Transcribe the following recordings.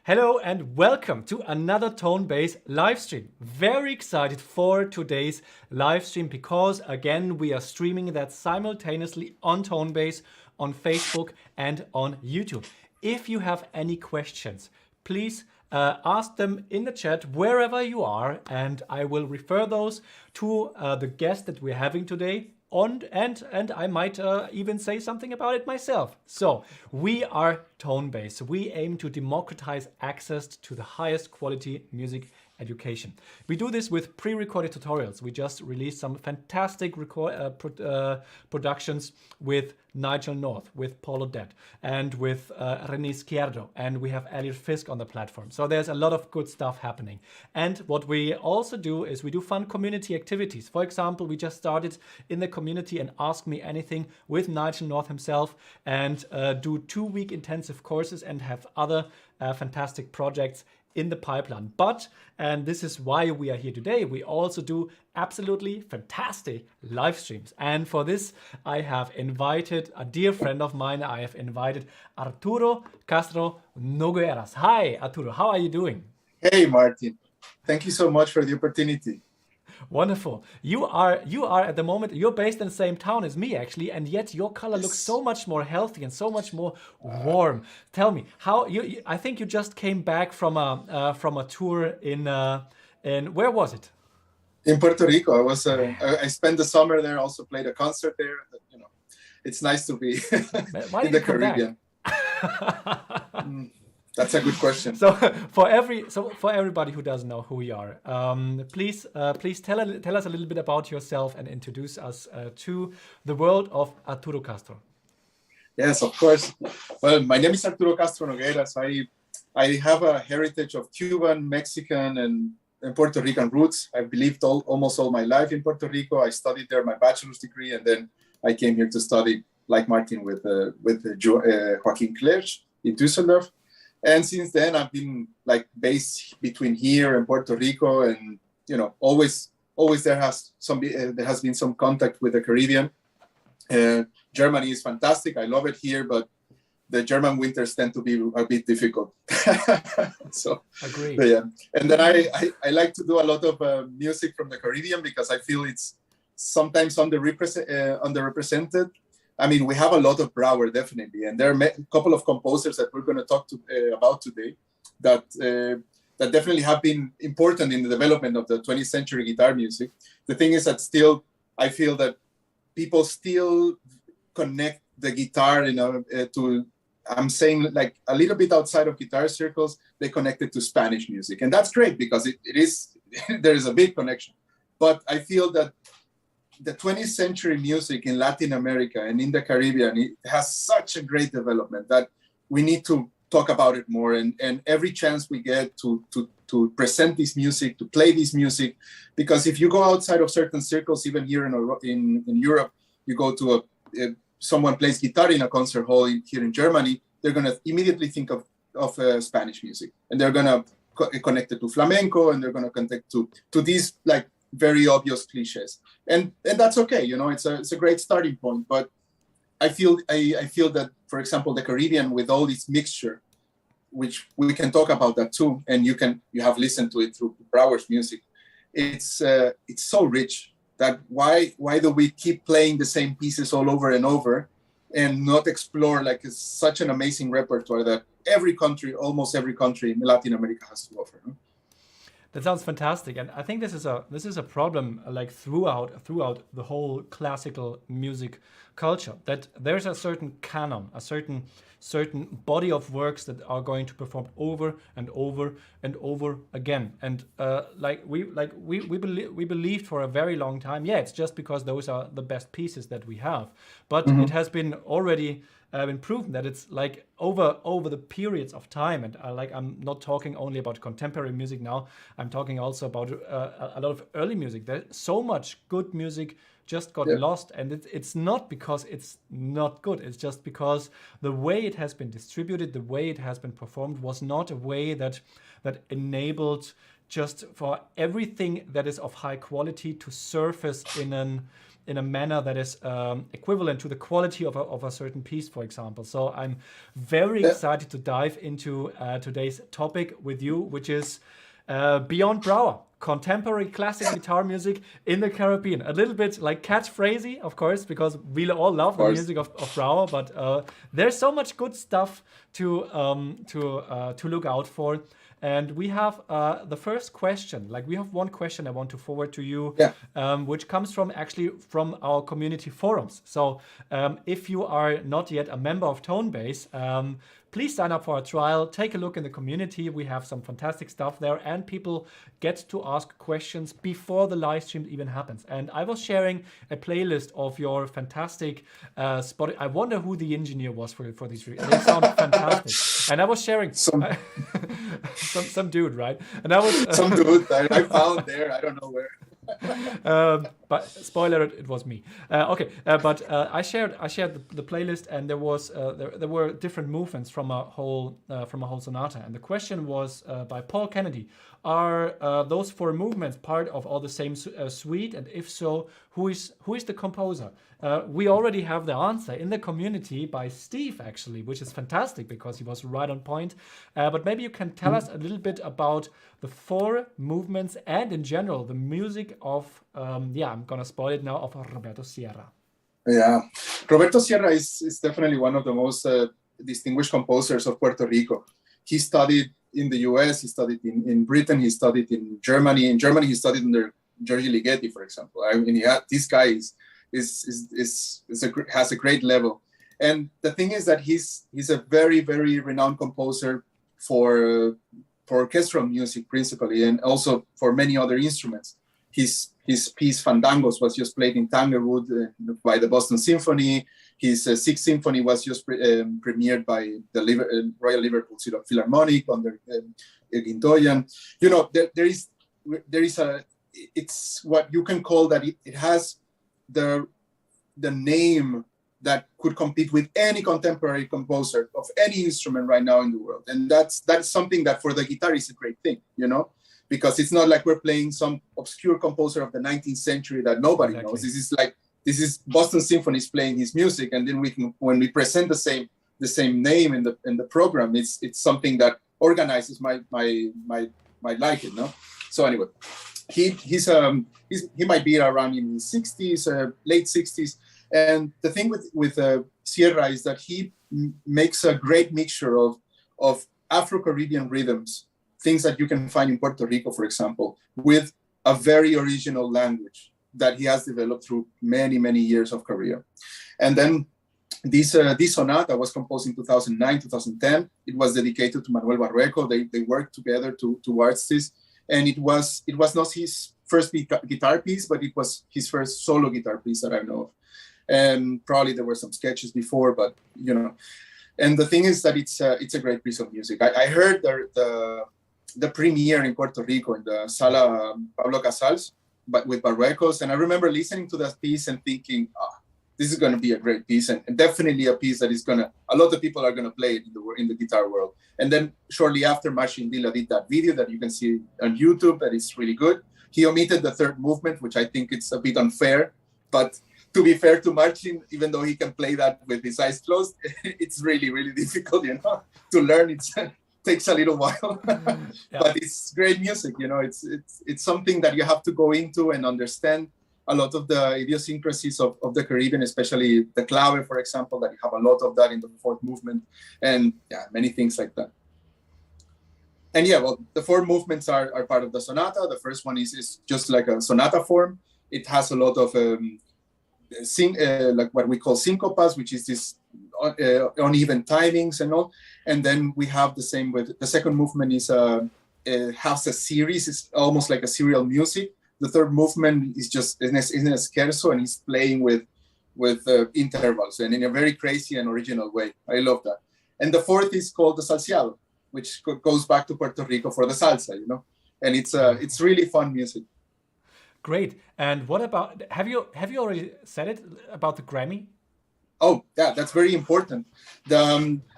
Hello and welcome to another Tonebase live stream. Very excited for today's live stream because again we are streaming that simultaneously on Tonebase, on Facebook and on YouTube. If you have any questions, please ask them in the chat wherever you are, and I will refer those to the guest that we're having today. And I might even say something about it myself. So we are Tonebase. We aim to democratize access to the highest quality music education. We do this with pre-recorded tutorials. We just released some fantastic productions with Nigel North, with Paul Odette, and with René Izquierdo, and we have Elliot Fisk on the platform. So there's a lot of good stuff happening. And what we also do is we do fun community activities. For example, we just started in the community and Ask Me Anything with Nigel North himself, and do 2-week intensive courses and have other fantastic projects in the pipeline. But, and this is why we are here today, we also do absolutely fantastic live streams. And for this, I have invited a dear friend of mine. I have invited Arturo Castro Nogueras. Hi, Arturo, how are you doing? Hey, Martin. Thank you so much for the opportunity. Wonderful. You are at the moment, you're based in the same town as me actually, and yet your color looks so much more healthy and so much more warm. Tell me, how I think you just came back from a tour in where was it? In Puerto Rico. I spent the summer there, also played a concert there. You know, it's nice to be in the Caribbean. That's a good question. So for everybody who doesn't know who you are, please tell us a little bit about yourself and introduce us to the world of Arturo Castro. Yes, of course. Well, my name is Arturo Castro Nogueras. I have a heritage of Cuban, Mexican, and Puerto Rican roots. I've lived almost all my life in Puerto Rico. I studied there my bachelor's degree, and then I came here to study, like Martin, with Joaquin Clerch in Düsseldorf. And since then, I've been like based between here and Puerto Rico, and you know, always there has been some contact with the Caribbean. Germany is fantastic. I love it here, but the German winters tend to be a bit difficult. So, agree. Yeah. And then I like to do a lot of music from the Caribbean because I feel it's sometimes underrepresented. I mean, we have a lot of Brouwer, definitely, and there are a couple of composers that we're going to talk about today that definitely have been important in the development of the 20th century guitar music. The thing is that still, I feel that people still connect the guitar, to, I'm saying like a little bit outside of guitar circles, they connect it to Spanish music. And that's great because it is, there is a big connection. But I feel that the 20th century music in Latin America and in the Caribbean, it has such a great development that we need to talk about it more. And every chance we get to present this music, to play this music, because if you go outside of certain circles, even here in Europe, you go to someone plays guitar in a concert hall here in Germany, they're going to immediately think of Spanish music, and they're going to connect it to flamenco, and they're going to connect to these like very obvious cliches, and that's okay. You know, it's a great starting point. But I feel that, for example, the Caribbean, with all this mixture, which we can talk about that too, and you have listened to it through Brouwer's music. It's so rich that why do we keep playing the same pieces all over and over, and not explore like it's such an amazing repertoire that almost every country in Latin America has to offer. No? That sounds fantastic, and I think this is a problem like throughout the whole classical music culture, that there's a certain canon, a certain body of works that are going to perform over and over and over again, and we believed for a very long time, yeah, it's just because those are the best pieces that we have, but it has been already been proven that it's like over the periods of time, and I'm not talking only about contemporary music now. I'm talking also about a lot of early music. There's so much good music just got lost, and it's not because it's not good. It's just because the way it has been distributed, the way it has been performed, was not a way that enabled just for everything that is of high quality to surface in in a manner that is equivalent to the quality of a certain piece, for example. So I'm very excited to dive into today's topic with you, which is Beyond Brouwer, contemporary classic guitar music in the Caribbean. A little bit like catchphrasey, of course, because we all love the music of Brouwer, but there's so much good stuff to look out for. And we have the first question. Like, we have one question I want to forward to you, which comes from our community forums. So if you are not yet a member of Tonebase, please sign up for a trial. Take a look in the community. We have some fantastic stuff there, and people get to ask questions before the live stream even happens. And I was sharing a playlist of your fantastic spot. I wonder who the engineer was for these. They sound fantastic. And I was sharing some dude, right? And I was some dude I found there. I don't know where. But spoiler, it was me. But I shared the playlist, and there were different movements from a whole sonata. And the question was by Paul Kennedy: are those 4 movements part of all the same suite? And if so, who is the composer? We already have the answer in the community by Steve, actually, which is fantastic because he was right on point. But maybe you can tell us a little bit about the 4 movements and, in general, the music of, I'm going to spoil it now, of Roberto Sierra. Yeah, Roberto Sierra is definitely one of the most distinguished composers of Puerto Rico. He studied in the US, he studied in Britain, he studied in Germany. In Germany, he studied under Giorgio Ligeti, for example. I mean, this guy has a great level. And the thing is that he's a very, very renowned composer for orchestral music principally, and also for many other instruments. His piece Fandangos was just played in Tanglewood by the Boston Symphony. His Sixth Symphony was just premiered by the Royal Liverpool Philharmonic under Gintoyan. You know, there is it's what you can call that it has the name that could compete with any contemporary composer of any instrument right now in the world. And that's something that for the guitar is a great thing, you know, because it's not like we're playing some obscure composer of the 19th century that nobody knows. This is Boston Symphonies playing his music, and then when we present the same name in the program, it's something that organizers might like it, no? So anyway, he might be around in his 60s, late 60s. And the thing with Sierra is that he makes a great mixture of Afro-Caribbean rhythms, things that you can find in Puerto Rico, for example, with a very original language that he has developed through many, many years of career. And then this sonata was composed in 2009, 2010. It was dedicated to Manuel Barrueco. They worked together towards this. And it was not his first guitar piece, but it was his first solo guitar piece that I know of. And probably there were some sketches before, but you know. And the thing is that it's a great piece of music. I heard the premiere in Puerto Rico in the Sala Pablo Casals, but with Barruecos, and I remember listening to that piece and thinking, this is going to be a great piece, and definitely a piece that a lot of people are going to play it in the guitar world. And then shortly after, Marcin Dilla did that video that you can see on YouTube that is really good. He omitted the 3rd movement, which I think it's a bit unfair, but to be fair to Marcin, even though he can play that with his eyes closed, it's really, really difficult, you know, to learn. It takes a little while, but it's great music, you know. It's something that you have to go into and understand a lot of the idiosyncrasies of the Caribbean, especially the clave, for example, that you have a lot of that in the 4th movement, and many things like that. And the 4 movements are part of the sonata. The first one is just like a sonata form. It has a lot of like what we call syncopas, which is this uneven timings and all. And then we have the same with the 2nd movement has a series. It's almost like a serial music. The 3rd movement is just in a scherzo, and he's playing with intervals and in a very crazy and original way. I love that. And the 4th is called the salseado, which goes back to Puerto Rico for the salsa, you know. And it's really fun music. Great. And what about, have you already said it about the Grammy? Oh, yeah, that's very important.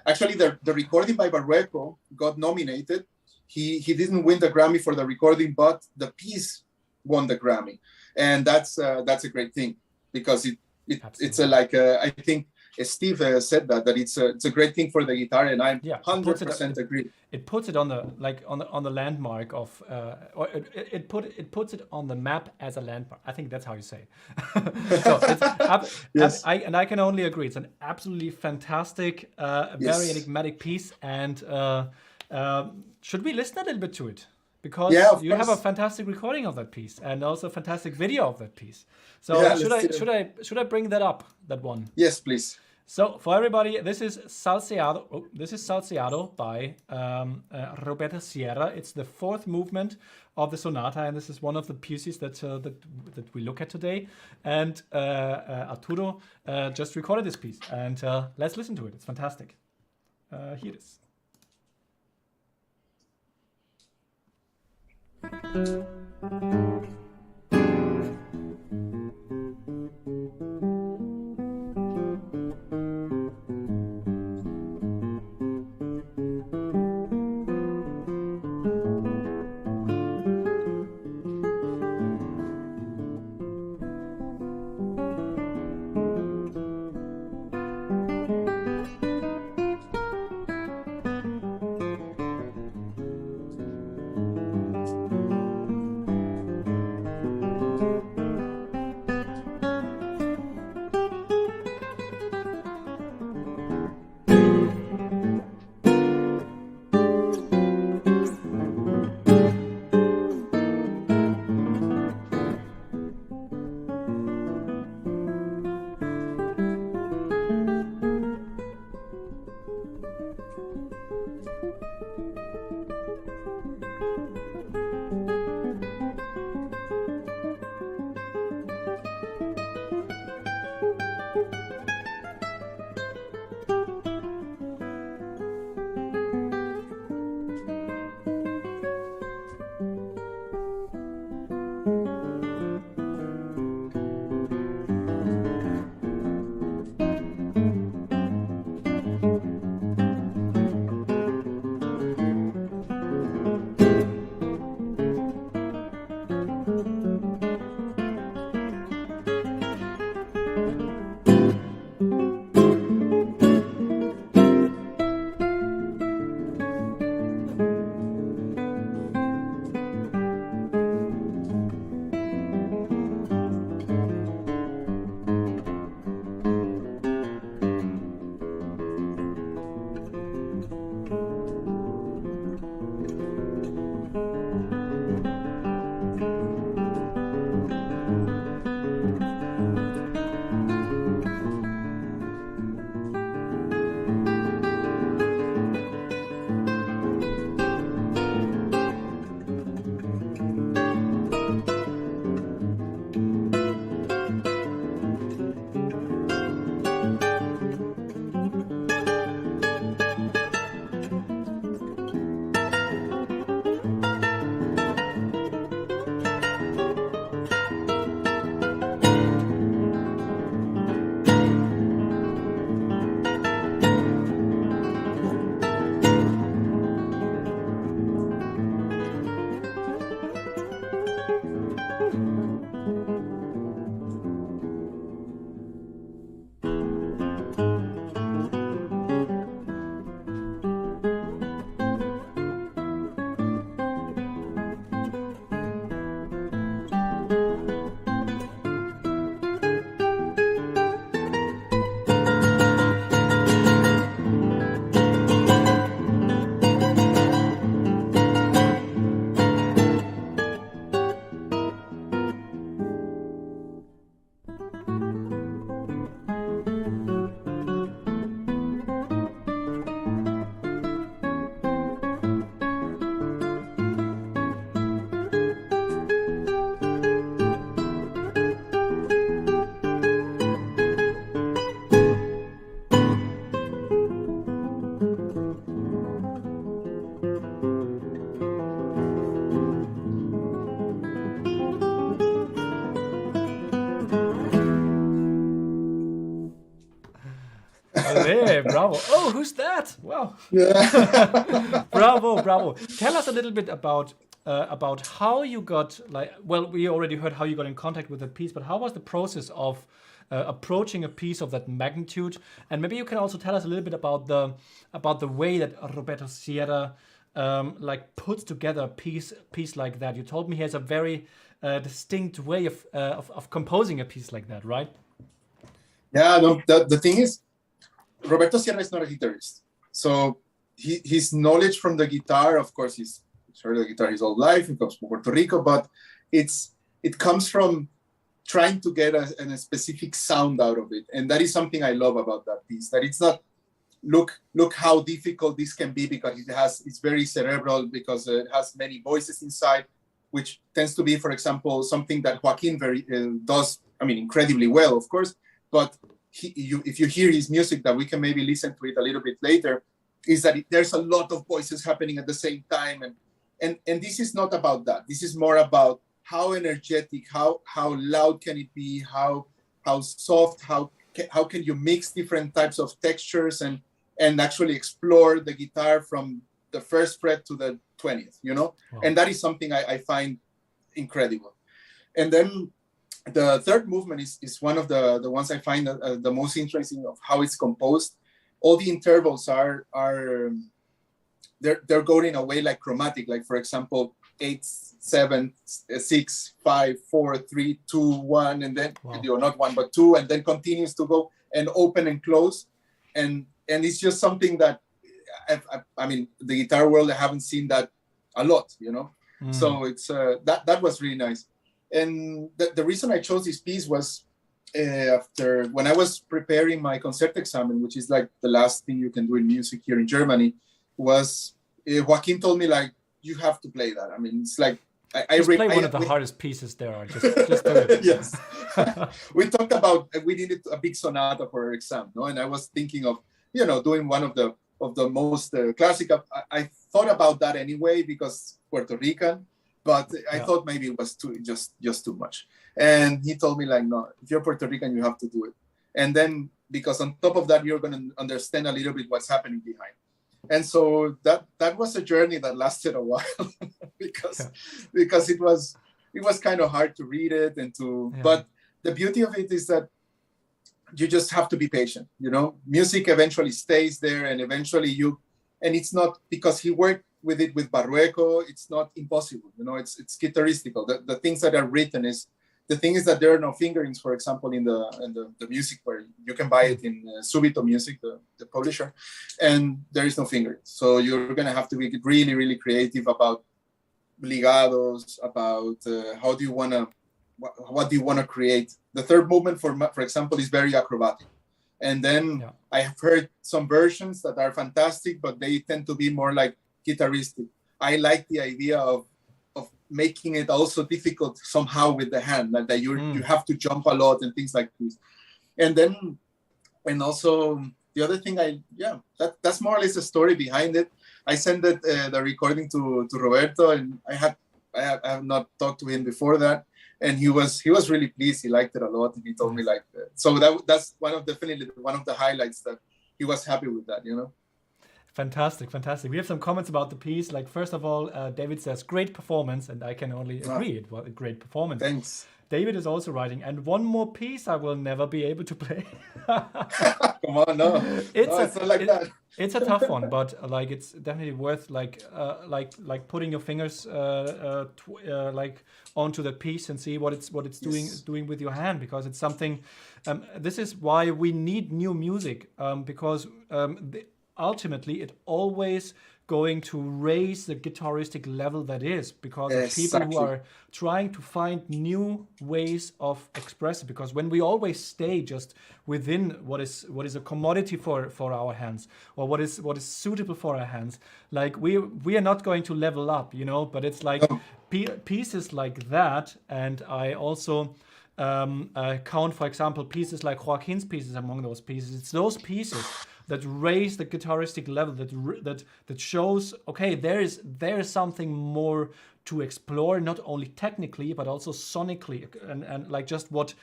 Actually, the recording by Barrueco got nominated. He didn't win the Grammy for the recording, but the piece won the Grammy. And that's a great thing. because it's I think Steve said that it's a great thing for the guitar, and I 100% agree. It puts it on the landmark of, or it puts it on the map as a landmark. I think that's how you say. So it's I can only agree. It's an absolutely fantastic, very enigmatic piece. And should we listen a little bit to it? Because you have a fantastic recording of that piece and also a fantastic video of that piece. So should I bring that up? That one? Yes, please. So for everybody, this is Salceado. Oh, this is Salceado by Roberto Sierra. It's the fourth movement of the sonata, and this is one of the pieces that we look at today. And Arturo just recorded this piece, and let's listen to it. It's fantastic. Here it is. Hey, bravo. Oh, who's that? Wow. Yeah. Bravo, bravo. Tell us a little bit about about how you got well, we already heard how you got in contact with the piece, but how was the process of approaching a piece of that magnitude? And maybe you can also tell us a little bit about the way that Roberto Sierra puts together a piece like that. You told me he has a very distinct way of composing a piece like that, right? Yeah, no, the thing is, Roberto Sierra is not a guitarist. So his knowledge from the guitar, of course, he's heard the guitar his whole life. He comes from Puerto Rico, but it comes from trying to get a specific sound out of it. And that is something I love about that piece, that it's not, look how difficult this can be, because it's very cerebral, because it has many voices inside, which tends to be, for example, something that Joaquin does, incredibly well, of course, but if you hear his music, that we can maybe listen to it a little bit later, is that there's a lot of voices happening at the same time. And this is not about that. This is more about how energetic, how loud can it be, how soft, how can you mix different types of textures and actually explore the guitar from the first fret to the 20th, Wow. And that is something I find incredible. And then the third movement is one of the ones I find the most interesting of how it's composed. All the intervals are they're going in a way like chromatic, like for example 8, 7, 6, 5, 4, 3, 2, 1, and then not 1 but 2, and then continues to go and open and close, and it's just something that the guitar world, I haven't seen that a lot, So it's that was really nice. And the reason I chose this piece was after when I was preparing my concert examen, which is like the last thing you can do in music here in Germany, was Joaquin told me, like, you have to play that. It's like I play one of the hardest pieces there are. Just do it. Yes. We talked about we needed a big sonata for our exam, no? And I was thinking of doing one of the most classic. I thought about that anyway because Puerto Rican, but I thought maybe it was just too much. And he told me, like, no, if you're Puerto Rican, you have to do it. And then because on top of that, you're going to understand a little bit what's happening behind. And so that was a journey that lasted a while because it was kind of hard to read it but the beauty of it is that you just have to be patient. Music eventually stays there, and eventually and it's not because he worked with it with Barrueco, it's not impossible. It's guitaristical. The things that are written the thing is that there are no fingerings, for example, in the music, where you can buy it in Subito Music, the publisher, and there is no fingerings. So you're going to have to be really, really creative about ligados, about what do you want to create. The third movement, for example, is very acrobatic. And then I have heard some versions that are fantastic, but they tend to be more like guitaristic. I like the idea of making it also difficult somehow with the hand, like that you have to jump a lot and things like this. And also the other thing, that's more or less the story behind it. I sent the recording to Roberto, and I have not talked to him before that, and he was really pleased. He liked it a lot, and he told me so that's definitely one of the highlights, that he was happy with that. Fantastic. We have some comments about the piece. Like, first of all, David says, great performance, and I can only agree. It was a great performance. Thanks. David is also writing, and one more piece I will never be able to play. Come on, no. It's not like that. It's a tough one, but it's definitely worth putting your fingers onto the piece and see what it's doing with your hand, because it's something. This is why we need new music, because ultimately it always going to raise the guitaristic level that is, because of people who are trying to find new ways of expressing, because when we always stay just within what is a commodity for our hands, or what is suitable for our hands, like we are not going to level up, but it's like pieces like that. And I also count, for example, pieces like Joaquin's pieces among those pieces. It's those pieces that raise the guitaristic level, that shows, okay, there is something more to explore, not only technically but also sonically, and like just what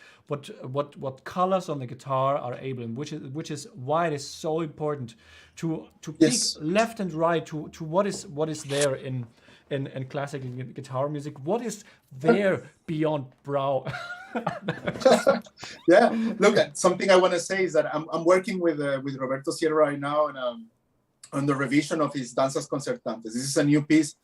colors on the guitar are able, and which is why it is so important to pick left and right to what is there in in classical guitar music. What is there beyond Brouwer? Yeah, look, something I want to say is that I'm working with Roberto Sierra right now and on the revision of his Danzas Concertantes. This is a new piece.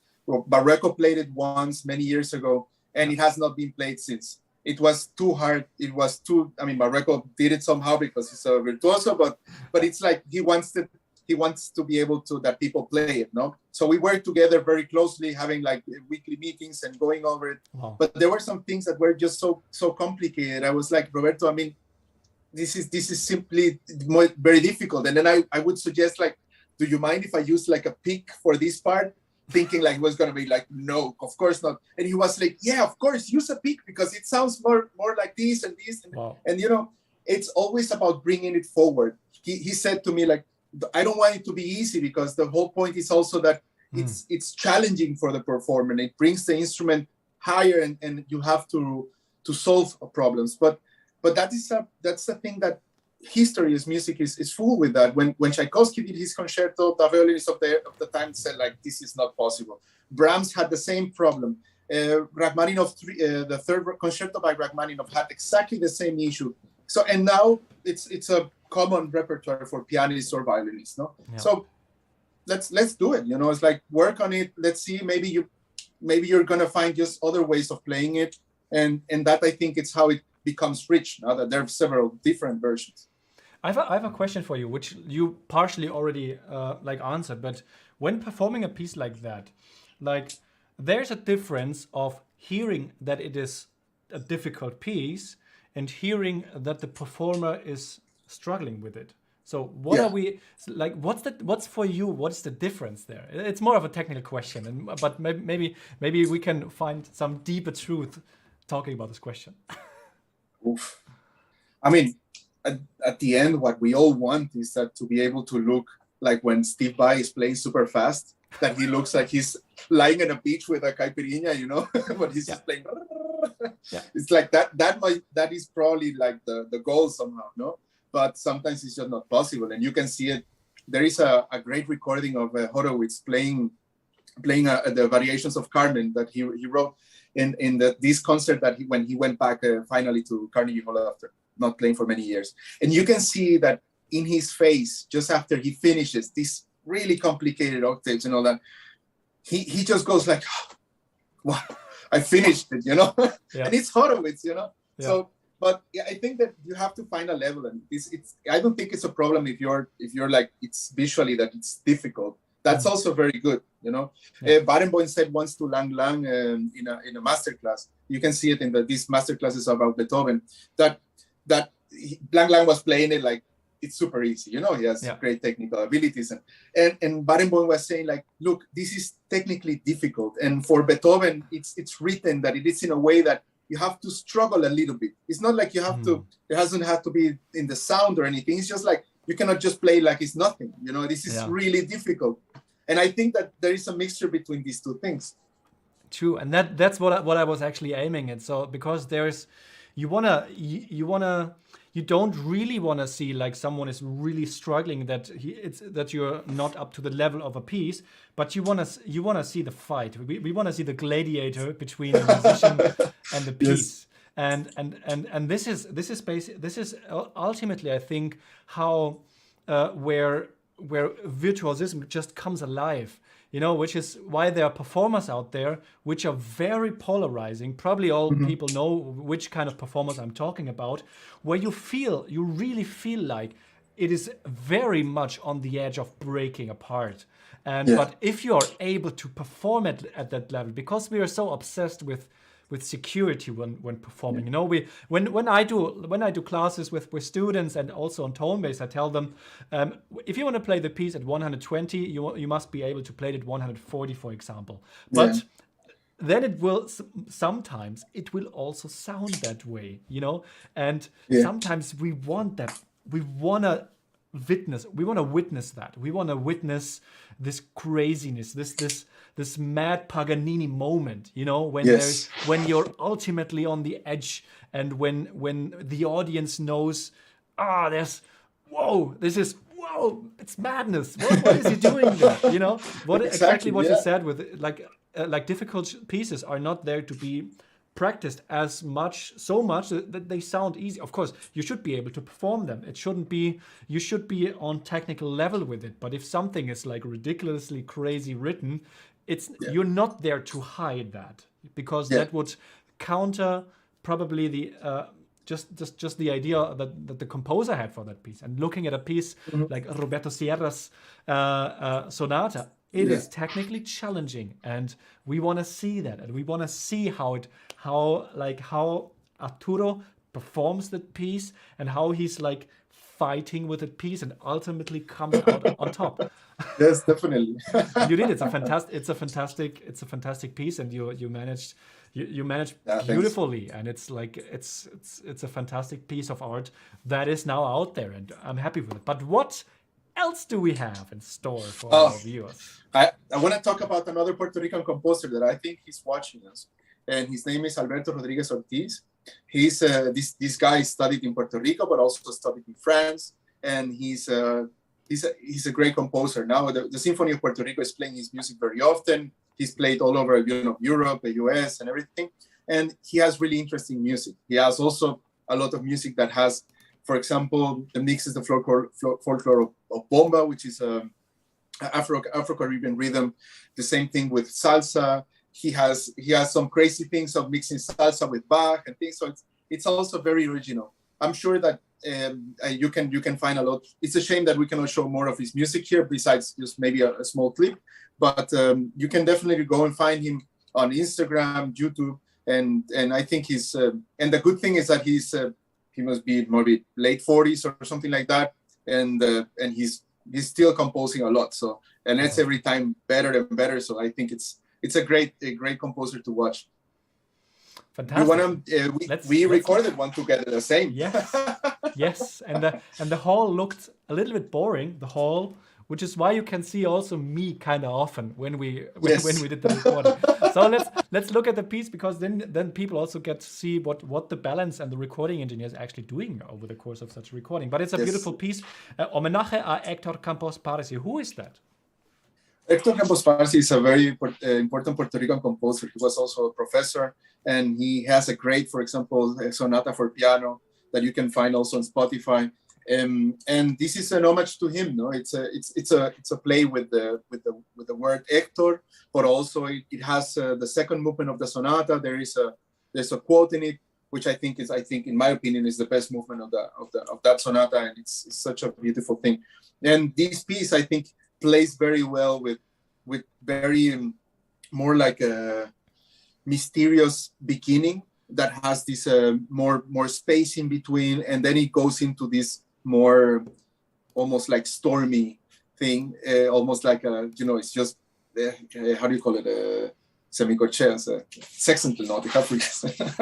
Barreto played it once many years ago, and it has not been played since. It was too hard. It was too. I mean, Barreto did it somehow because he's a virtuoso, but it's like he wants to be able to that people play it, no? So we work together very closely, having like weekly meetings and going over it. Wow. But there were some things that were just so complicated. I was like, Roberto, I mean, this is simply very difficult. And then I would suggest, like, do you mind if I use like a pick for this part? Thinking like it was gonna be like, no, of course not. And he was like, yeah, of course, use a pick because it sounds more like this and this. Wow. And you know, it's always about bringing it forward. He said to me, like, I don't want it to be easy because the whole point is also that it's challenging for the performer and it brings the instrument higher and you have to solve problems. But that's the thing that history is music is full with that. When Tchaikovsky did his concerto, the violinists of the time said like, this is not possible. Brahms had the same problem. Rachmaninoff, the third concerto by Rachmaninoff had exactly the same issue. So, and now it's a common repertoire for pianists or violinists, no? Yeah. So let's do it. You know, it's like work on it. Let's see. Maybe you're gonna find just other ways of playing it, and that I think it's how it becomes rich. Now that there are several different versions. I have a question for you, which you partially already like answered. But when performing a piece like that, like there's a difference of hearing that it is a difficult piece and hearing that the performer is struggling with it. So what are we like? What's for you? What's the difference there? It's more of a technical question, but maybe we can find some deeper truth talking about this question. Oof. I mean, at the end, what we all want is that to be able to look like when Steve Vai is playing super fast, that he looks like he's lying on a beach with a caipirinha, you know, but he's just playing. Yeah. It's like that is probably like the goal somehow, no? But sometimes it's just not possible. And you can see it. There is a great recording of Horowitz playing the variations of Carmen that he wrote in this concert that when he went back finally to Carnegie Hall after not playing for many years. And you can see that in his face, just after he finishes these really complicated octaves and all that, he just goes like, wow, I finished it, you know? Yeah. And it's Horowitz, you know? Yeah. So, but yeah, I think that you have to find a level, and I don't think it's a problem if you're like, it's visually that it's difficult. That's also very good, you know. Yeah. Barenboim said once to Lang Lang in a masterclass. You can see it in these masterclasses about Beethoven. That Lang Lang was playing it like it's super easy, you know. He has great technical abilities, and Barenboim was saying like, look, this is technically difficult, and for Beethoven, it's written that it is in a way that you have to struggle a little bit. It's not like you have to. It doesn't have to be in the sound or anything. It's just like you cannot just play like it's nothing. You know, this is really difficult. And I think that there is a mixture between these two things. True, and that's what I was actually aiming at. So because there's, you don't really want to see like someone is really struggling that you're not up to the level of a piece, but you want to see the fight. We want to see the gladiator between the musician and the piece. Yes. And this is ultimately, I think, how where virtuosism just comes alive, you know, which is why there are performers out there which are very polarizing. Probably all people know which kind of performers I'm talking about, where you really feel like it is very much on the edge of breaking apart. But if you're able to perform at that level, because we are so obsessed with security when performing, you know, when I do classes with students and also on tonebase, I tell them, if you want to play the piece at 120, you must be able to play it at 140, for example. But then it will sometimes it will also sound that way, you know. And sometimes we want that. We want to witness that. We want to witness this craziness, this mad Paganini moment, you know, when you're ultimately on the edge, and when the audience knows, it's madness. What is he doing there? You know, exactly what you said with like like difficult pieces are not there to be practiced as much, so much that they sound easy. Of course, you should be able to perform them. It shouldn't be, you should be on technical level with it. But if something is like ridiculously crazy written, it's you're not there to hide that, because that would counter probably the just the idea that the composer had for that piece. And looking at a piece like Roberto Sierra's Sonata, it is technically challenging, and we want to see that, and we want to see how Arturo performs that piece, and how he's like fighting with that piece and ultimately comes out on top. Yes, definitely. You did. It's a fantastic piece, and you managed beautifully, and it's like it's a fantastic piece of art that is now out there, and I'm happy with it. But what else do we have in store for our viewers? I want to talk about another Puerto Rican composer that I think he's watching us, and his name is Alberto Rodriguez Ortiz. He's this guy studied in Puerto Rico, but also studied in France, and he's a great composer. Now the Symphony of Puerto Rico is playing his music very often. He's played all over Europe, the US, and everything, and he has really interesting music. He has also a lot of music that has, for example, the mixes the folklore of bomba, which is Afro-Caribbean rhythm. The same thing with salsa. He has some crazy things of mixing salsa with Bach and things. So it's also very original. I'm sure that you can find a lot. It's a shame that we cannot show more of his music here, besides just maybe a small clip. But you can definitely go and find him on Instagram, YouTube, and I think he's. And the good thing is that he must be maybe late 40s or something like that, and he's still composing a lot. So, and it's every time better and better. So I think it's a great composer to watch. Fantastic. We recorded one together, the same. Yes, and the hall looked a little bit boring. The hall, which is why you can see also me kind of often when we did the recording. So let's look at the piece, because then people also get to see what the balance and the recording engineer is actually doing over the course of such a recording. But it's a beautiful piece. Homenaje a Héctor Campos Parisi. Who is that? Héctor Campos Parisi is a very important Puerto Rican composer. He was also a professor, and he has a great, for example, sonata for piano that you can find also on Spotify. And this is an homage to him. No, it's a play with the word Héctor, but also it has the second movement of the sonata. There's a quote in it, which I think in my opinion is the best movement of that sonata, and it's such a beautiful thing. And this piece, I think, plays very well with very more like a mysterious beginning that has this more space in between, and then it goes into this more almost like stormy thing, almost like it's just how do you call it, semicorcheas, sextant note. 16th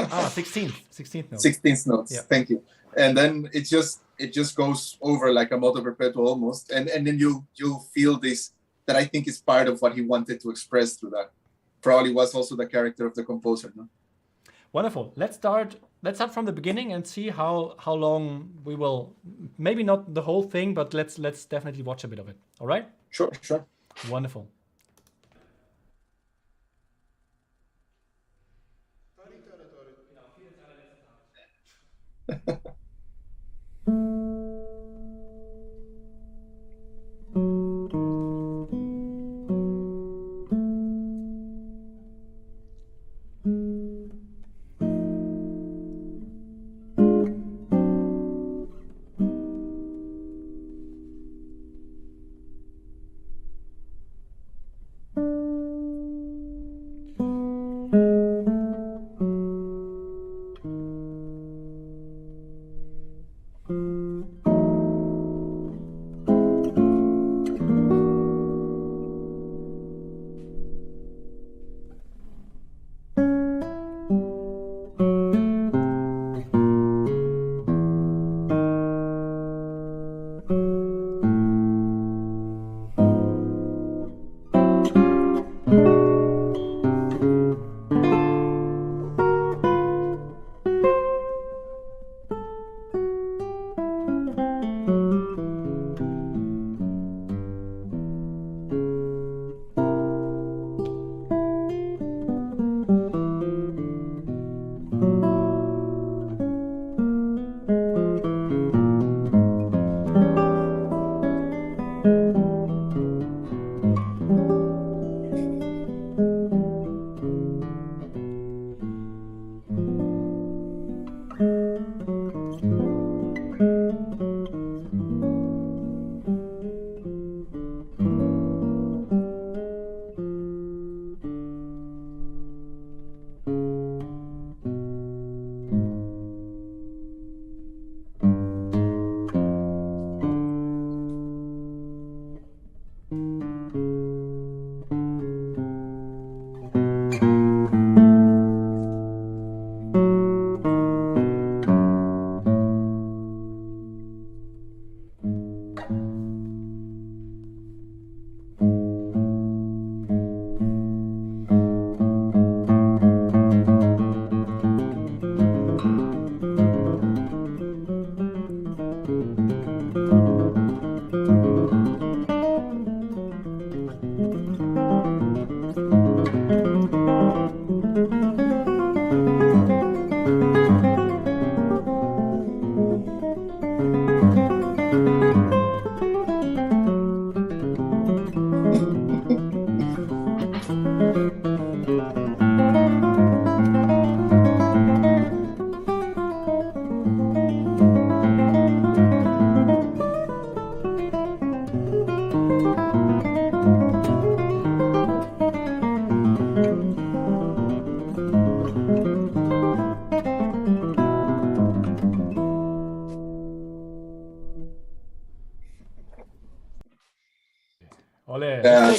note. 16th notes. Yeah. Thank you. And then it just goes over like a moto perpetuo almost, and then you'll feel this, that I think is part of what he wanted to express through that. Probably was also the character of the composer. No? Wonderful. Let's start from the beginning and see how long we will. Maybe not the whole thing, but let's definitely watch a bit of it. All right? Sure. Wonderful.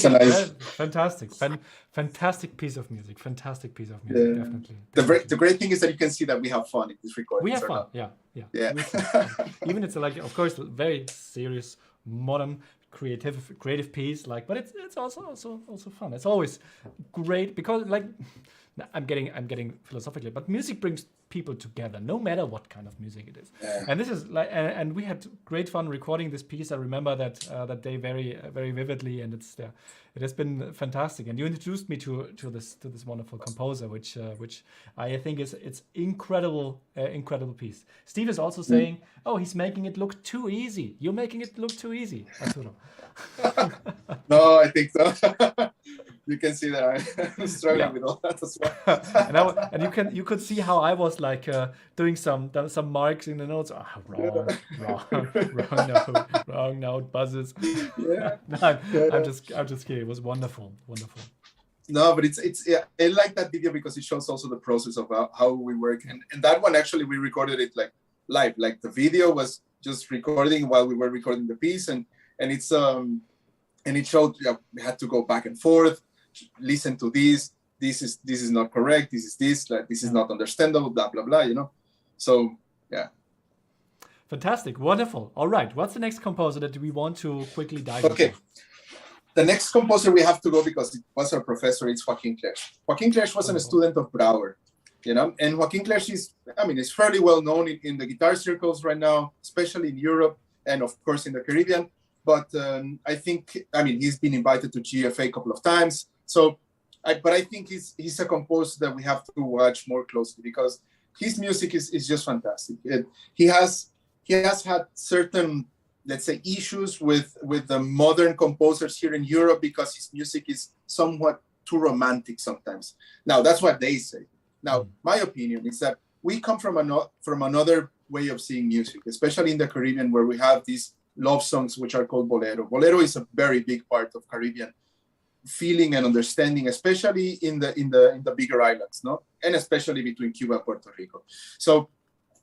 personalized. Fantastic. Fantastic piece of music. Fantastic piece of music, definitely. The great thing is that you can see that we have fun in this recording. We have fun, yeah. Even it's like, of course, very serious, modern, creative piece, but it's also fun. It's always great because I'm getting philosophical, but music brings people together, no matter what kind of music it is. Yeah. And this is and we had great fun recording this piece. I remember that day very very vividly, and it has been fantastic. And you introduced me to this wonderful composer, which I think it's incredible piece. Steve is also saying, "Oh, he's making it look too easy. You're making it look too easy, Arturo." No, I think so. You can see that I'm struggling with all that as well. and you could see how I was doing some marks in the notes. Wrong note, buzzes. Yeah. No, I'm just kidding. It was wonderful. No, but it's I like that video because it shows also the process of how we work. And that one actually we recorded it live. Like the video was just recording while we were recording the piece, and it's and it showed we had to go back and forth. Listen to this is not correct, this is not understandable, blah blah blah, so yeah. Fantastic, wonderful. All right, what's the next composer that we want to quickly dive into? The next composer we have to go because it was our professor. It's Joaquin Clerch. Joaquin Clerch was a student of Brouwer, and Joaquin Clerch is fairly well known in the guitar circles right now, especially in Europe and of course in the Caribbean. But I think he's been invited to GFA a couple of times. So, but I think he's a composer that we have to watch more closely because his music is just fantastic. He has had certain, let's say, issues with the modern composers here in Europe because his music is somewhat too romantic sometimes. Now, that's what they say. Now, my opinion is that we come from another way of seeing music, especially in the Caribbean, where we have these love songs which are called bolero. Bolero is a very big part of Caribbean feeling and understanding, especially in the bigger islands, and especially between Cuba and Puerto Rico,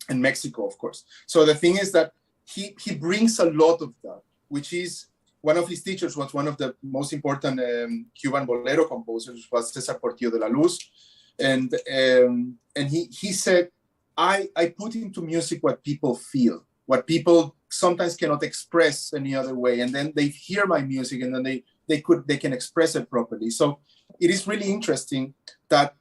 and Mexico, of course. So the thing is that he brings a lot of that, which is one of his teachers was one of the most important Cuban bolero composers, was César Portillo de la Luz, and he said, I put into music what people feel, what people sometimes cannot express any other way, and then they hear my music and then they can express it properly. So it is really interesting that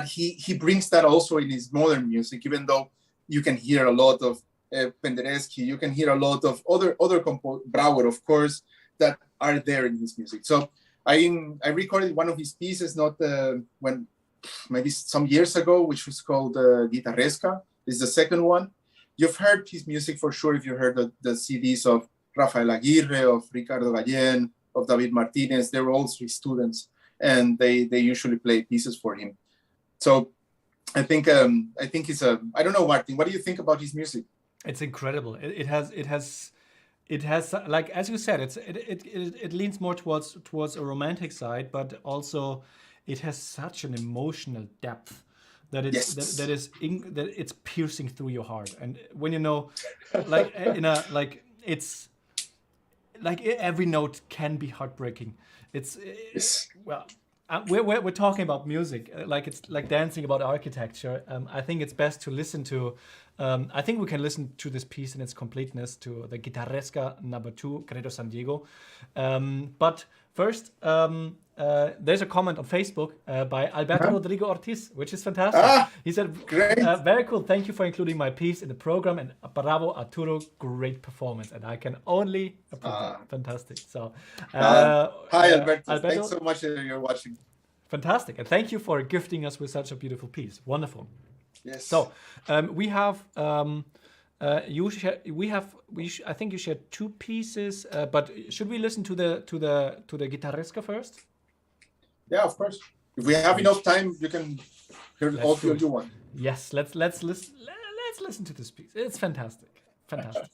he brings that also in his modern music, even though you can hear a lot of Penderecki, you can hear a lot of other Brouwer, of course, that are there in his music. So I recorded one of his pieces maybe some years ago, which was called Guitaresca. This is the second one. You've heard his music for sure if you heard the CDs of Rafael Aguirre, of Ricardo Gallén, of David Martinez. They were all his students, and they usually play pieces for him. So I think it's I don't know, Martin, what do you think about his music? It's incredible. It has like, as you said, it leans more towards a romantic side, but also it has such an emotional depth that it's piercing through your heart. And when it's like every note can be heartbreaking. We're talking about music, it's like dancing about architecture. I think it's best to listen to. I think we can listen to this piece in its completeness, to the Guitaresca No. 2, Credo San Diego. But first, there's a comment on Facebook by Alberto Rodrigo Ortiz, which is fantastic. He said, great. Very cool. Thank you for including my piece in the program, and bravo, Arturo, great performance. And I can only approve that. Fantastic. So, hi, Alberto. Thanks so much that you're watching. Fantastic. And thank you for gifting us with such a beautiful piece. Wonderful. Yes. So, we have... I think you shared two pieces, but should we listen to the Guitaresca first? Yeah, of course. If we have enough time, you can hear all the you want. Yes, let's listen to this piece. It's fantastic. Fantastic.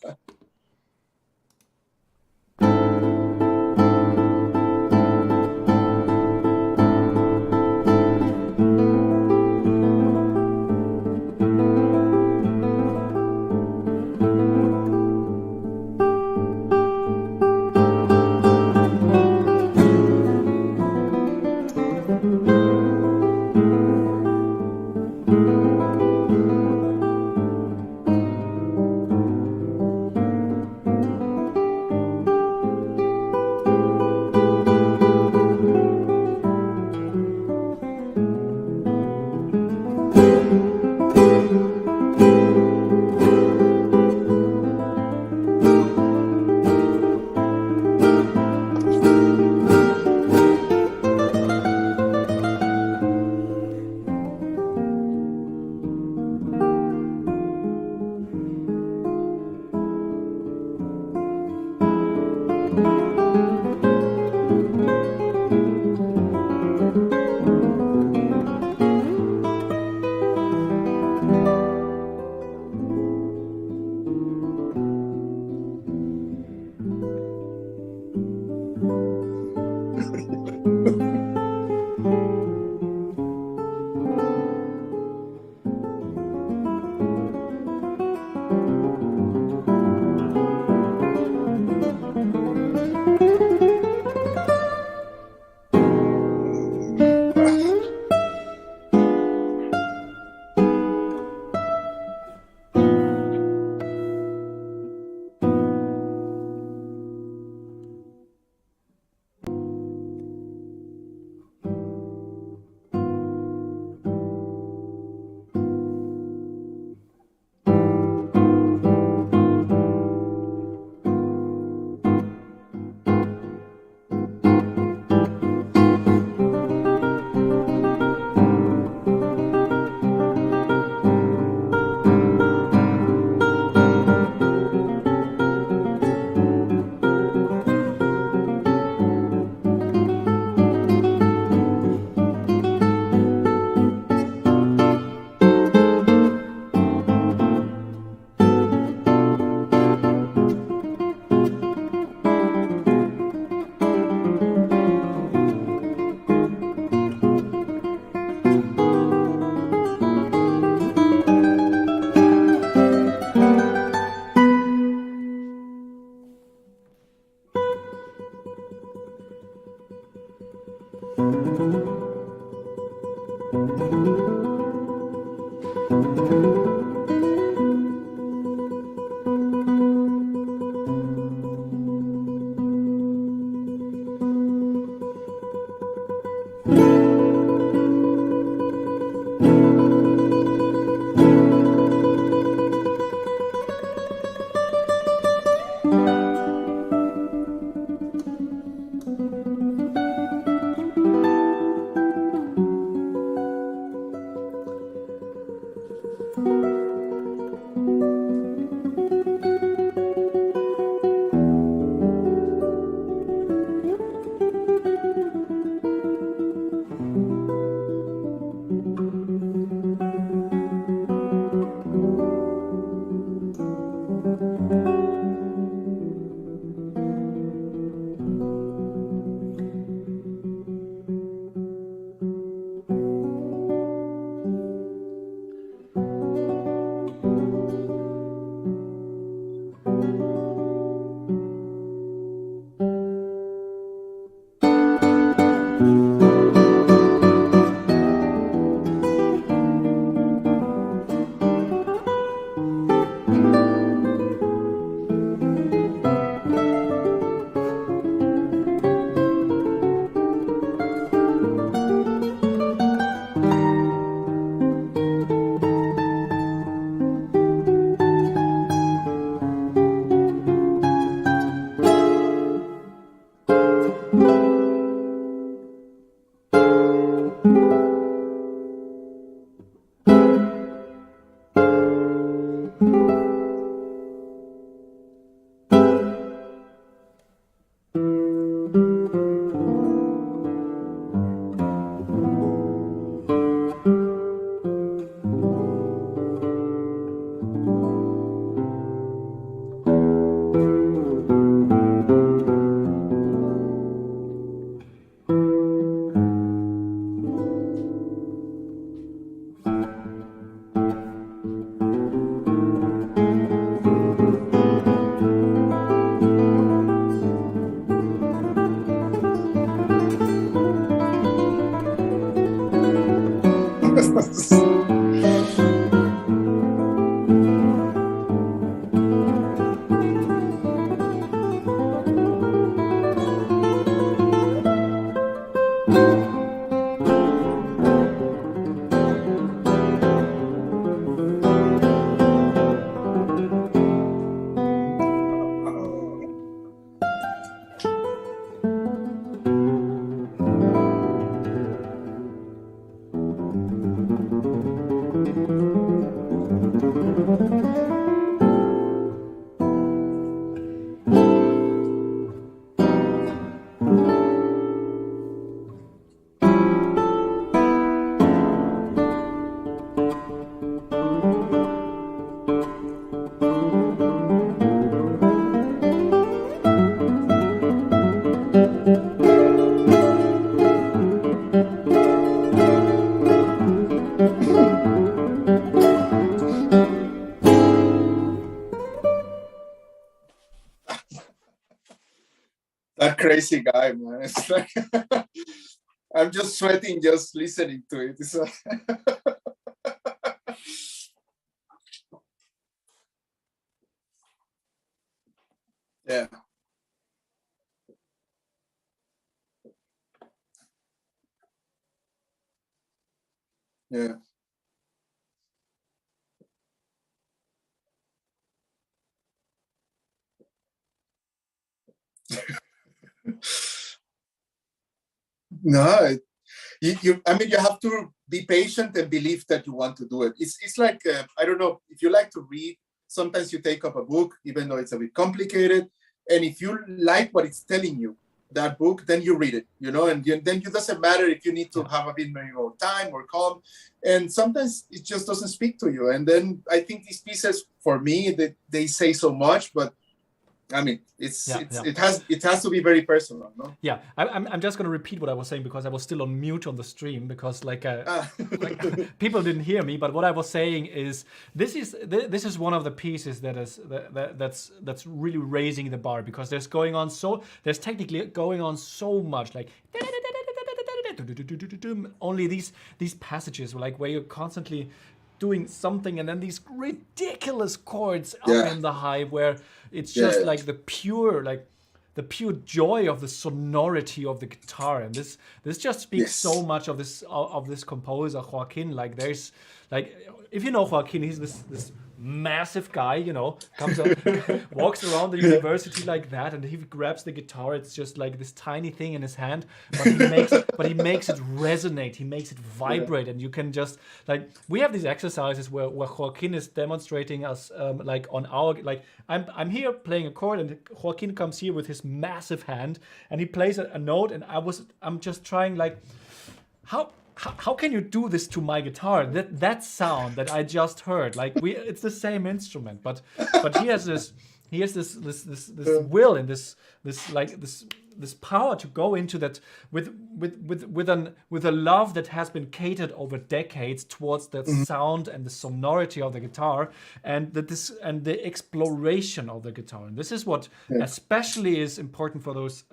That crazy guy, man. It's like I'm just sweating just listening to it. It's like yeah. Yeah. No, I mean, you have to be patient and believe that you want to do it. It's like I don't know if you like to read. Sometimes you take up a book, even though it's a bit complicated, and if you like what it's telling you, that book, then you read it, and then it doesn't matter if you need to have a bit more time or calm, and sometimes it just doesn't speak to you. And then I think these pieces, for me, they say so much, but I mean, it has to be very personal, no? Yeah, I'm just going to repeat what I was saying because I was still on mute on the stream because like people didn't hear me. But what I was saying is this is one of the pieces that's really raising the bar because there's technically going on so much like only these passages like where you're constantly doing something and then these ridiculous chords up in the high where it's just like the pure joy of the sonority of the guitar. And this just speaks so much of this composer Joaquin. Like there's like, if you know Joaquin, he's this massive guy, you know, comes up, walks around the university like that, and he grabs the guitar. It's just like this tiny thing in his hand, but he makes it resonate. He makes it vibrate, and you can just like we have these exercises where Joaquin is demonstrating us like on our like I'm here playing a chord, and Joaquin comes here with his massive hand, and he plays a note, and I'm just trying like how can you do this to my guitar? That sound that I just heard, like it's the same instrument, but he has this will and this power to go into that with a love that has been catered over decades towards the sound and the sonority of the guitar and the exploration of the guitar. And this is what especially is important for those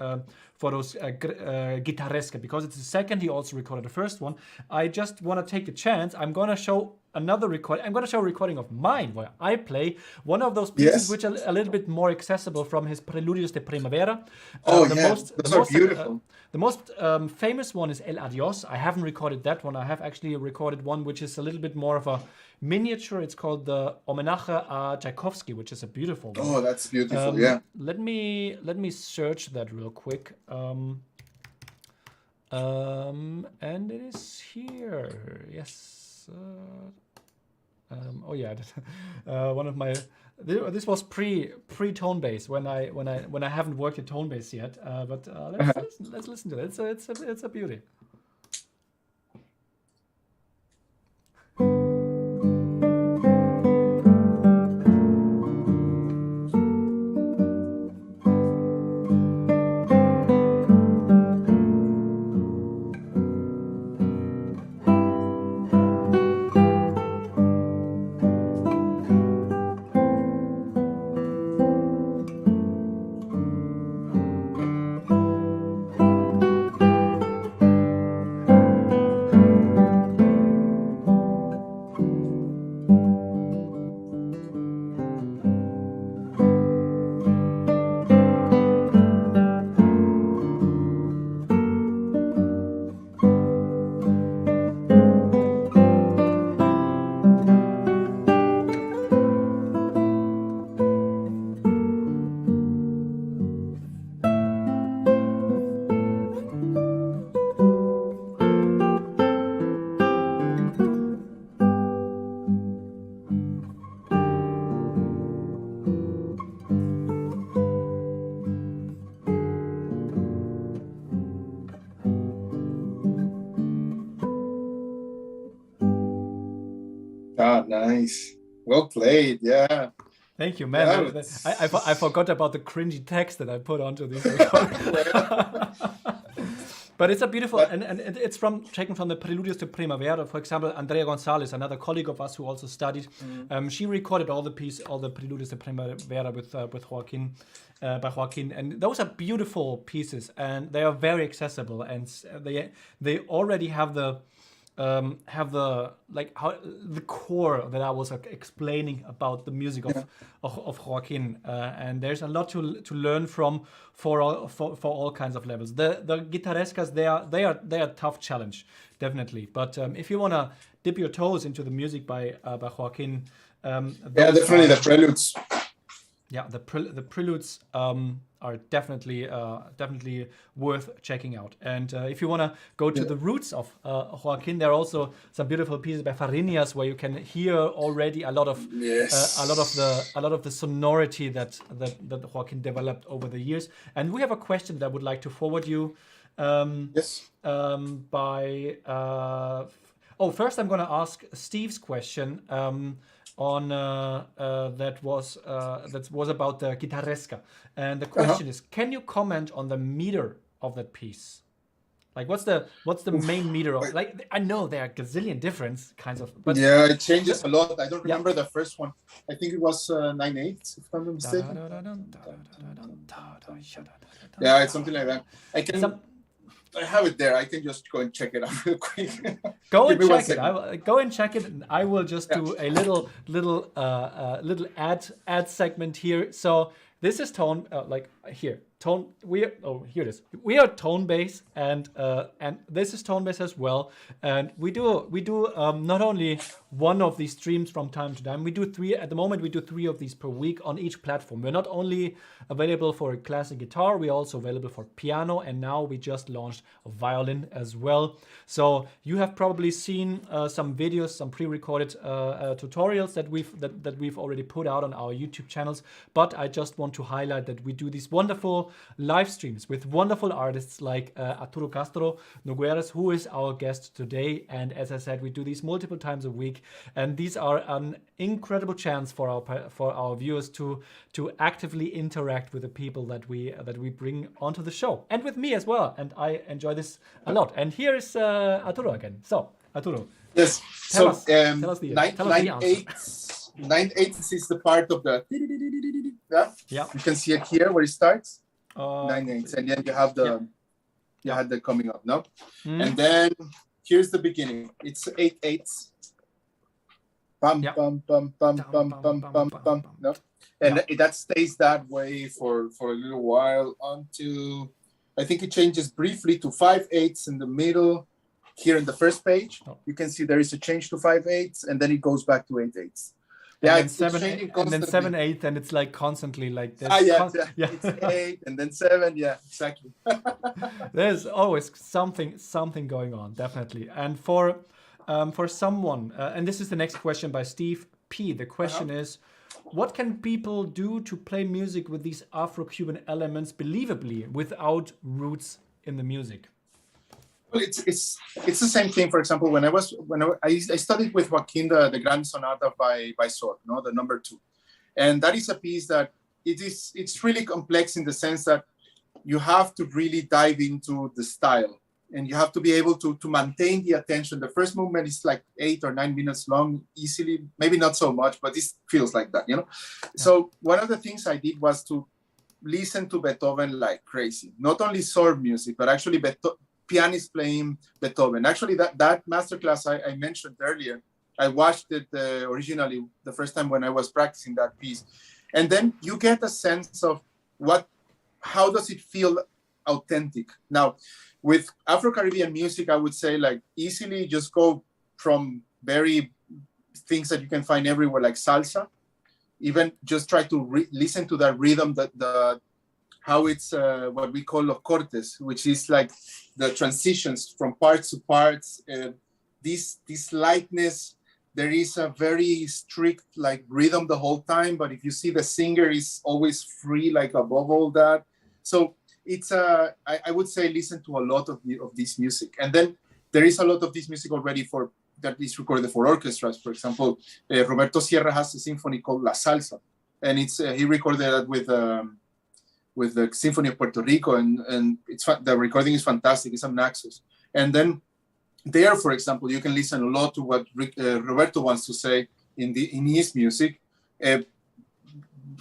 Guitaresca, because it's the second he also recorded the first one. I just want to take a chance. I'm going to show another recording. I'm going to show a recording of mine where I play one of those pieces which are a little bit more accessible from his Preludes de Primavera. Those are beautiful. The most famous one is El Adios. I haven't recorded that one. I have actually recorded one which is a little bit more of a miniature. It's called the Homage a Tchaikovsky, which is a beautiful one. Oh, that's beautiful. Let me search that real quick. And it is here. Yes. One of my. This was pre tonebase when I haven't worked at tonebase yet. But let's listen to it. It's a beauty. Ah, nice. Well played. Yeah. Thank you, man. I forgot about the cringy text that I put onto this recording. But it's a beautiful, and it's taken from the Preludes to Primavera. For example, Andrea Gonzalez, another colleague of us who also studied, she recorded all the Preludes to Primavera with Joaquin, by Joaquin, and those are beautiful pieces, and they are very accessible, and they already have the core that I was explaining about the music of Joaquin, and there's a lot to learn from for all kinds of levels. The Guitarescas, they are a tough challenge, definitely. But if you wanna dip your toes into the music by Joaquin, definitely the Preludes. Yeah, the Preludes are definitely worth checking out. And if you want to go to the roots of Joaquin, there are also some beautiful pieces by Fariñas where you can hear already a lot of the sonority that Joaquin developed over the years. And we have a question that I would like to forward you. First I'm going to ask Steve's question. That was about the Guitaresca, and the question is: can you comment on the meter of that piece? Like, what's the main meter of? Like, I know there are gazillion different kinds of, but it changes a lot. I don't remember the first one. I think it was 9/8, if I'm not mistaken. Yeah, it's something like that. I have it there. I can just go and check it out real quick. Go and check it. Go and check it, and I will just do a little ad segment here. So this is tone. here here it is. We are tonebase, and this is tonebase as well. And we do not only one of these streams from time to time. We do three at the moment. We do 3 of these per week on each platform. We're not only available for classic guitar, we're also available for piano, and now we just launched a violin as well. So you have probably seen some videos, some pre-recorded tutorials that we've already put out on our YouTube channels. But I just want to highlight that we do these wonderful live streams with wonderful artists like Arturo Castro Nogueras, who is our guest today. And as I said, we do these multiple times a week, and these are an incredible chance for our viewers to actively interact with the people that we bring onto the show, and with me as well. And I enjoy this a lot. And here is Arturo again. So Arturo, yes. Tell us the 9/8 is the part of the yeah. You can see it here where it starts. 9/8, and then you have the you had the coming up, no? And then here's the beginning. It's 8/8. Bum bum bum bum bum bum bum bum. No, and that stays that way for a little while until I think it changes briefly to 5/8 in the middle. Here in the first page, you can see there is a change to 5/8, and then it goes back to 8/8. Yeah, and then 7/8, and then 7/8, and it's like constantly like this. It's 8 and then 7. Yeah, exactly. There's always something going on, definitely. And for someone, and this is the next question by Steve P. The question is, what can people do to play music with these Afro-Cuban elements believably without roots in the music? Well, it's the same thing. For example, when I studied with Joaquin the Grand Sonata by Sor, no, the number 2, and that is a piece that it's really complex in the sense that you have to really dive into the style, and you have to be able to maintain the attention. The first movement is like 8 or 9 minutes long, easily, maybe not so much, but this feels like that, you know. Yeah. So one of the things I did was to listen to Beethoven like crazy. Not only Sor music, but actually pianist playing Beethoven. Actually, that masterclass I mentioned earlier, I watched it originally the first time when I was practicing that piece. And then you get a sense of how does it feel authentic. Now, with Afro-Caribbean music, I would say like easily just go from very things that you can find everywhere, like salsa, even just try to listen to that rhythm, how it's what we call los cortes, which is like the transitions from parts to parts. This lightness, there is a very strict like rhythm the whole time, but if you see the singer is always free, like above all that. So it's I would say listen to a lot of this music, and then there is a lot of this music already that is recorded for orchestras. For example, Roberto Sierra has a symphony called La Salsa, and it's he recorded that with the Symphony of Puerto Rico, and the recording is fantastic. It's on Naxos. And then there, for example, you can listen a lot to what Roberto wants to say in his music.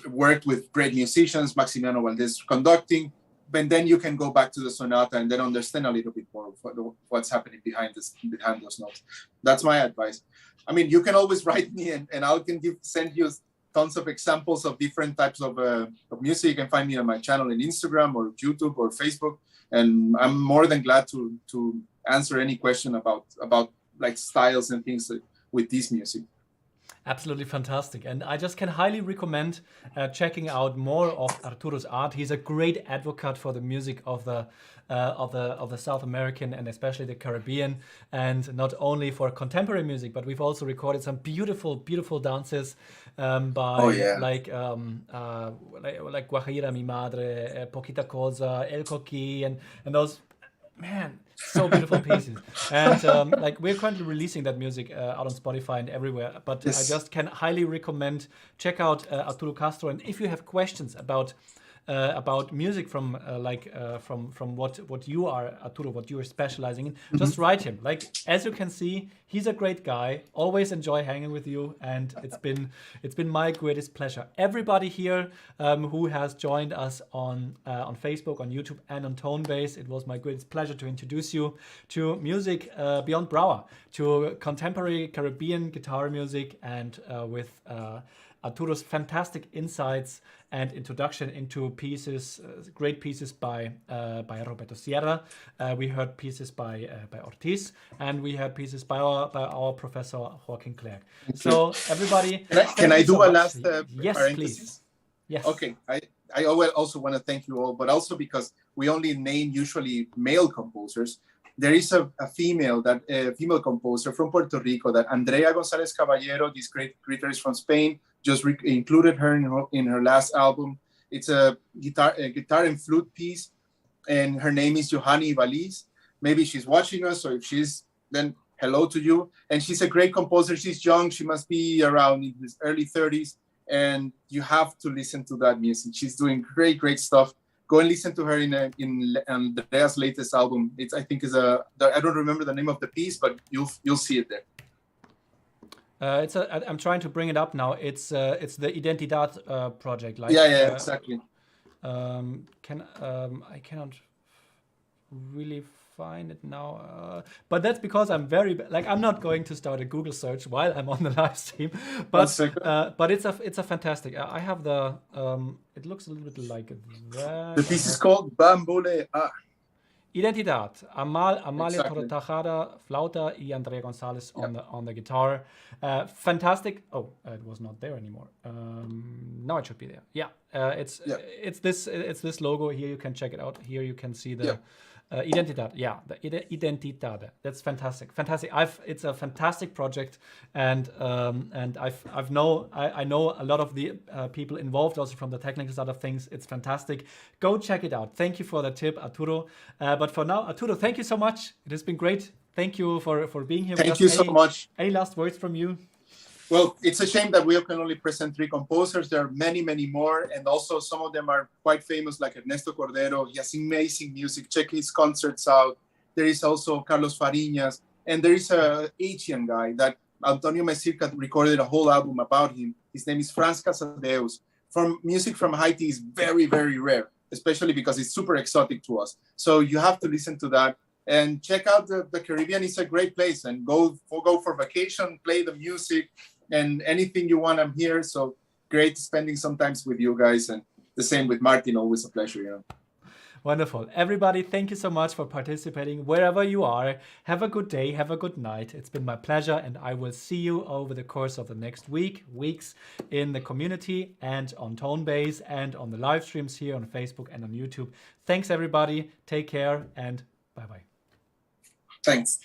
Worked with great musicians, Maximiano Valdez conducting, but then you can go back to the sonata and then understand a little bit more of what's happening behind those notes. That's my advice. I mean, you can always write me, and I can send you tons of examples of different types of music. You can find me on my channel in Instagram or YouTube or Facebook, and I'm more than glad to answer any question about like styles and things with this music. Absolutely fantastic, and I just can highly recommend checking out more of Arturo's art. He's a great advocate for the music of the South American and especially the Caribbean, and not only for contemporary music, but we've also recorded some beautiful dances by like Guajira Mi Madre, Poquita Cosa, El Coqui, and those. Man, so beautiful pieces. And like we're currently releasing that music out on Spotify and everywhere. But yes. I just can highly recommend check out Arturo Castro. And if you have questions about music from what you are, Arturo, what you are specializing in, just write him. Like, as you can see, he's a great guy. Always enjoy hanging with you, and it's been my greatest pleasure. Everybody here who has joined us on Facebook, on YouTube, and on Tonebase, it was my greatest pleasure to introduce you to music beyond Brouwer, to contemporary Caribbean guitar music, and with Arturo's fantastic insights and introduction into pieces, great pieces by Roberto Sierra. We heard pieces by Ortiz, and we heard pieces by our professor Joaquin Clerch. So everybody, can I do so a much. last Yes, parenthesis? please. Yes. Okay. I also want to thank you all, but also because we only name usually male composers. There is a female composer from Puerto Rico, that Andrea González Caballero, this great guitarist from Spain, just included her in her last album. It's a guitar and flute piece, and her name is Johanny Valiz. Maybe she's watching us, or if she's, then hello to you. And she's a great composer. She's young. She must be around in his early 30s. And you have to listen to that music. She's doing great stuff. Go and listen to her in Andrea's latest album. I think I don't remember the name of the piece, but you'll see it there. I'm trying to bring it up now. It's the Identidad project. Like, yeah, exactly. I cannot really find it now, but that's because I'm I'm not going to start a Google search while I'm on the live stream. But it's a fantastic. I have the. It looks a little bit like that. The piece is called Bambule. Identidad. Amalia Exactly. Tortajada, flauta, y Andrea González on the guitar. Fantastic. Oh, it was not there anymore. Now it should be there. Yeah. It's this logo here. You can check it out. Here you can see the Identidad. Yeah, the Identidad. That's fantastic. It's a fantastic project, and I know a lot of the people involved also from the technical side of things. It's fantastic. Go check it out. Thank you for the tip, Arturo. But for now, Arturo, thank you so much. It has been great. Thank you for being here. Thank you so much. Any last words from you? Well, it's a shame that we can only present 3 composers. There are many more, and also some of them are quite famous, like Ernesto Cordero. He has amazing music. Check his concerts out. There is also Carlos Fariñas, and there is a Haitian guy that Antonio Mesirca recorded a whole album about him. His name is Franz Casadeus. Music from Haiti is very rare, especially because it's super exotic to us. So you have to listen to that. And check out the Caribbean. It's a great place, and go for vacation, play the music, and anything you want. I'm here. So great spending sometimes with you guys, and the same with Martin. Always a pleasure. Wonderful. Everybody, thank you so much for participating wherever you are. Have a good day. Have a good night. It's been my pleasure, and I will see you over the course of the next weeks in the community and on Tonebase and on the live streams here on Facebook and on YouTube. Thanks, everybody. Take care, and bye-bye. Thanks.